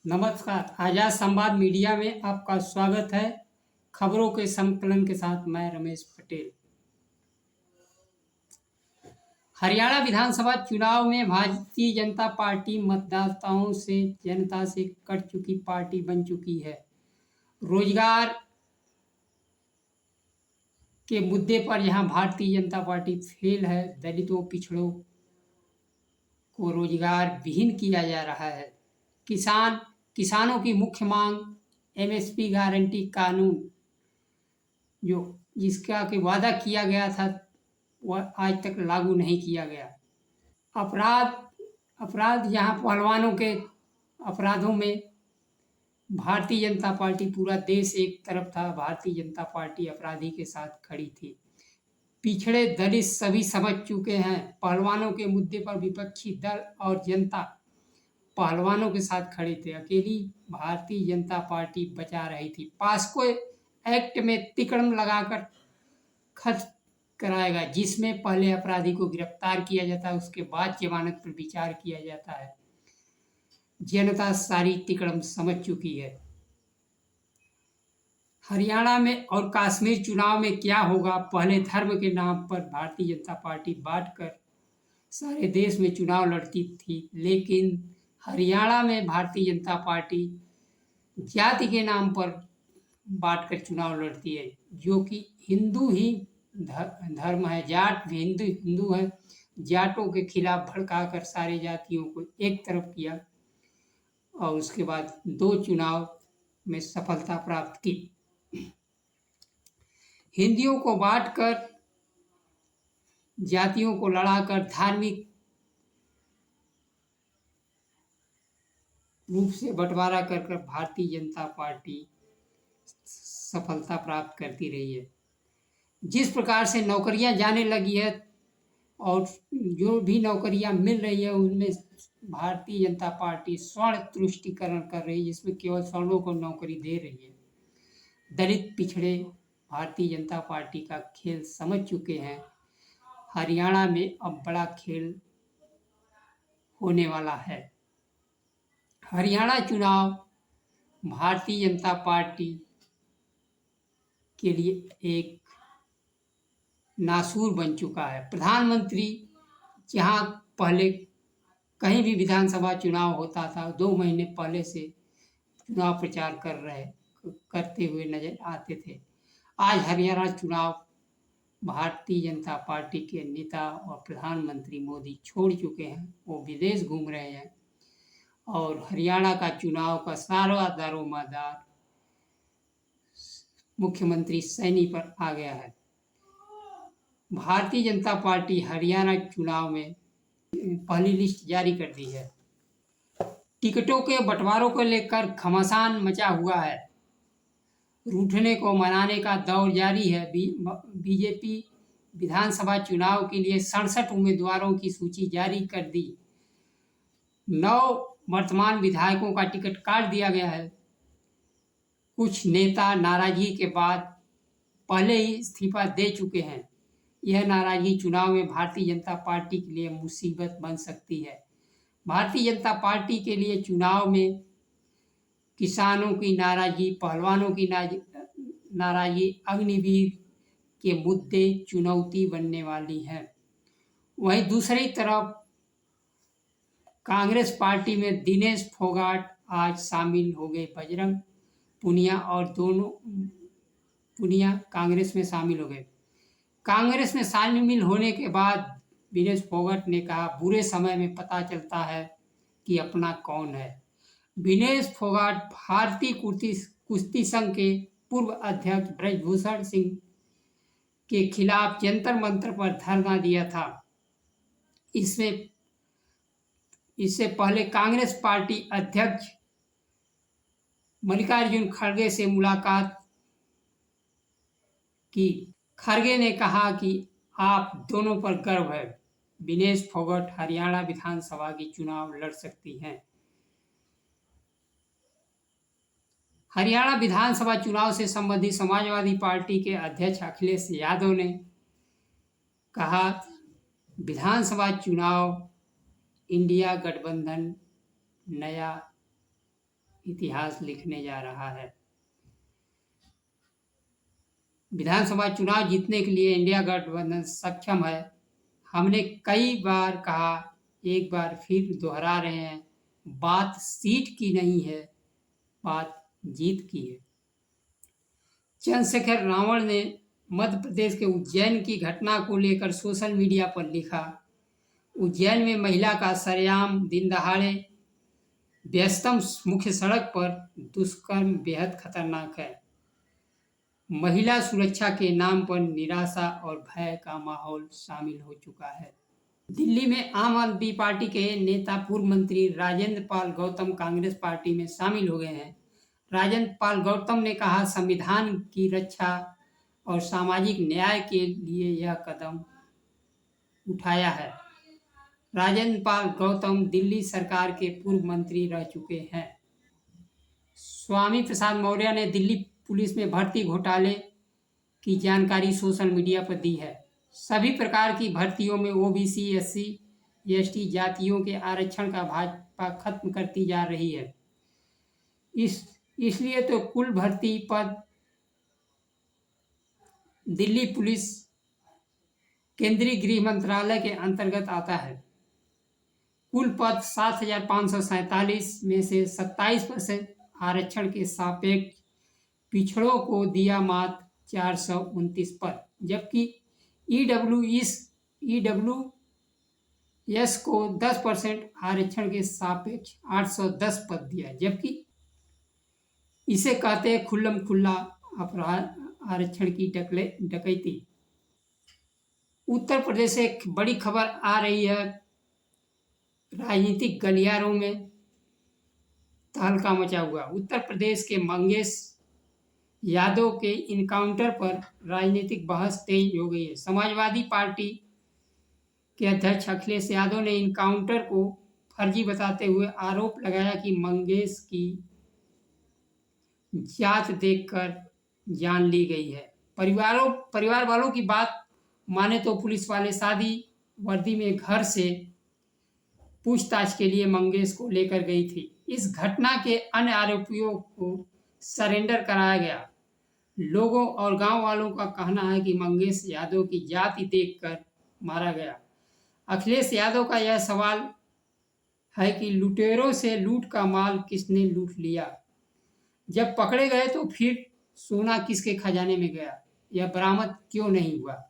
नमस्कार। आजाद संवाद मीडिया में आपका स्वागत है। खबरों के संकलन के साथ मैं रमेश पटेल। हरियाणा विधानसभा चुनाव में भारतीय जनता पार्टी मतदाताओं से जनता से कट चुकी पार्टी बन चुकी है। रोजगार के मुद्दे पर यहाँ भारतीय जनता पार्टी फेल है। दलितों पिछड़ों को रोजगार विहीन किया जा रहा है। किसानों की मुख्य मांग एमएसपी गारंटी कानून जो जिसका कि वादा किया गया था वह आज तक लागू नहीं किया गया। अपराध अपराध यहाँ पहलवानों के अपराधों में भारतीय जनता पार्टी, पूरा देश एक तरफ था। भारतीय जनता पार्टी अपराधी के साथ खड़ी थी। पिछड़े दलित सभी समझ चुके हैं। पहलवानों के मुद्दे पर विपक्षी दल और जनता पहलवानों के साथ खड़े थे। अकेली भारतीय जनता पार्टी बचा रही थी। पास्को एक्ट में तिकड़म लगाकर खत्म कराएगा, जिसमें पहले अपराधी को गिरफ्तार किया जाता है, उसके बाद जमानत पर विचार किया जाता है। जनता सारी तिकड़म समझ चुकी है। हरियाणा में और कश्मीर चुनाव में क्या होगा? पहले धर्म के नाम पर भारतीय जनता पार्टी बांटकर सारे देश में चुनाव लड़ती थी, लेकिन हरियाणा में भारतीय जनता पार्टी जाति के नाम पर बांटकर चुनाव लड़ती है, जो कि हिंदू ही धर्म है। जाट भी हिंदू है। जाटों के खिलाफ भड़काकर सारे जातियों को एक तरफ किया और उसके बाद 2 चुनाव में सफलता प्राप्त की। हिंदियों को बांटकर, जातियों को लड़ाकर, धार्मिक रूप से बंटवारा कर भारतीय जनता पार्टी सफलता प्राप्त करती रही है। जिस प्रकार से नौकरियां जाने लगी है और जो भी नौकरियां मिल रही है उनमें भारतीय जनता पार्टी स्वर्ण तुष्टीकरण कर रही है, जिसमें केवल स्वर्णों को नौकरी दे रही है। दलित पिछड़े भारतीय जनता पार्टी का खेल समझ चुके हैं। हरियाणा में अब बड़ा खेल होने वाला है। हरियाणा चुनाव भारतीय जनता पार्टी के लिए एक नासूर बन चुका है। प्रधानमंत्री जहाँ पहले कहीं भी विधानसभा चुनाव होता था 2 महीने पहले से चुनाव प्रचार करते हुए नजर आते थे, आज हरियाणा चुनाव भारतीय जनता पार्टी के नेता और प्रधानमंत्री मोदी छोड़ चुके हैं। वो विदेश घूम रहे हैं और हरियाणा का चुनाव का सारा दारोमदार मुख्यमंत्री सैनी पर आ गया है। भारतीय जनता पार्टी हरियाणा चुनाव में पहली लिस्ट जारी कर दी है। टिकटों के बंटवारों को लेकर घमासान मचा हुआ है। रूठने को मनाने का दौर जारी है। बीजेपी विधानसभा चुनाव के लिए 67 उम्मीदवारों की सूची जारी कर दी। 9 वर्तमान विधायकों का टिकट काट दिया गया है। कुछ नेता नाराजगी के बाद पहले ही इस्तीफा दे चुके हैं। यह नाराजगी चुनाव में भारतीय जनता पार्टी के लिए मुसीबत बन सकती है। भारतीय जनता पार्टी के लिए चुनाव में किसानों की नाराजगी, पहलवानों की नाराजगी, अग्निवीर के मुद्दे चुनौती बनने वाली है। वहीं दूसरी तरफ कांग्रेस पार्टी में दिनेश फोगाट आज शामिल हो गए। बजरंग पुनिया और दोनों पुनिया कांग्रेस में शामिल हो गए। कांग्रेस में शामिल होने के बाद दिनेश फोगाट ने कहा, बुरे समय में पता चलता है कि अपना कौन है। दिनेश फोगाट भारतीय कुश्ती संघ के पूर्व अध्यक्ष ब्रजभूषण सिंह के खिलाफ जंतर मंतर पर धरना दिया था। इससे पहले कांग्रेस पार्टी अध्यक्ष मल्लिकार्जुन खड़गे से मुलाकात की। खड़गे ने कहा कि आप दोनों पर गर्व है। दिनेश फोगाट हरियाणा विधानसभा की चुनाव लड़ सकती हैं। हरियाणा विधानसभा चुनाव से संबंधित समाजवादी पार्टी के अध्यक्ष अखिलेश यादव ने कहा, विधानसभा चुनाव इंडिया गठबंधन नया इतिहास लिखने जा रहा है। विधानसभा चुनाव जीतने के लिए इंडिया गठबंधन सक्षम है। हमने कई बार कहा, एक बार फिर दोहरा रहे हैं, बात सीट की नहीं है, बात जीत की है। चंद्रशेखर रावण ने मध्य प्रदेश के उज्जैन की घटना को लेकर सोशल मीडिया पर लिखा, उज्जैन में महिला का सरेआम दिन दहाड़े व्यस्तम मुख्य सड़क पर दुष्कर्म बेहद खतरनाक है। महिला सुरक्षा के नाम पर निराशा और भय का माहौल शामिल हो चुका है। दिल्ली में आम आदमी पार्टी के नेता पूर्व मंत्री राजेंद्र पाल गौतम कांग्रेस पार्टी में शामिल हो गए हैं। राजेंद्र पाल गौतम ने कहा, संविधान की रक्षा और सामाजिक न्याय के लिए यह कदम उठाया है। राजेंद्र पाल गौतम दिल्ली सरकार के पूर्व मंत्री रह चुके हैं। स्वामी प्रसाद मौर्य ने दिल्ली पुलिस में भर्ती घोटाले की जानकारी सोशल मीडिया पर दी है। सभी प्रकार की भर्तियों में ओबीसी, एससी, एसटी जातियों के आरक्षण का भाजपा खत्म करती जा रही है। इसलिए तो कुल भर्ती पद दिल्ली पुलिस केंद्रीय गृह मंत्रालय के अंतर्गत आता है। कुल पद 7,547 में से 27% आरक्षण के सापेक्ष पिछड़ों को दिया मात्र 429 पद, जबकि ईडब्ल्यूएस को 10% आरक्षण के सापेक्ष 810 पद दिया, जबकि इसे कहते हैं खुल्लम खुल्ला अपराध, आरक्षण की डकैती। उत्तर प्रदेश से एक बड़ी खबर आ रही है। राजनीतिक गलियारों में तहलका मचा हुआ। उत्तर प्रदेश के मंगेश यादव के इनकाउंटर पर राजनीतिक बहस तेज हो गई है। समाजवादी पार्टी के अध्यक्ष अखिलेश यादव ने इनकाउंटर को फर्जी बताते हुए आरोप लगाया कि मंगेश की जात देखकर जान ली गई है। परिवार वालों की बात माने तो पुलिस वाले सादी वर्दी में घर से पूछताछ के लिए मंगेश को लेकर गई थी। इस घटना के अन्य आरोपियों को सरेंडर कराया गया। लोगों और गांव वालों का कहना है कि मंगेश यादव की जाति देखकर मारा गया। अखिलेश यादव का यह सवाल है कि लुटेरों से लूट का माल किसने लूट लिया? जब पकड़े गए तो फिर सोना किसके खजाने में गया? यह बरामद क्यों नहीं हुआ?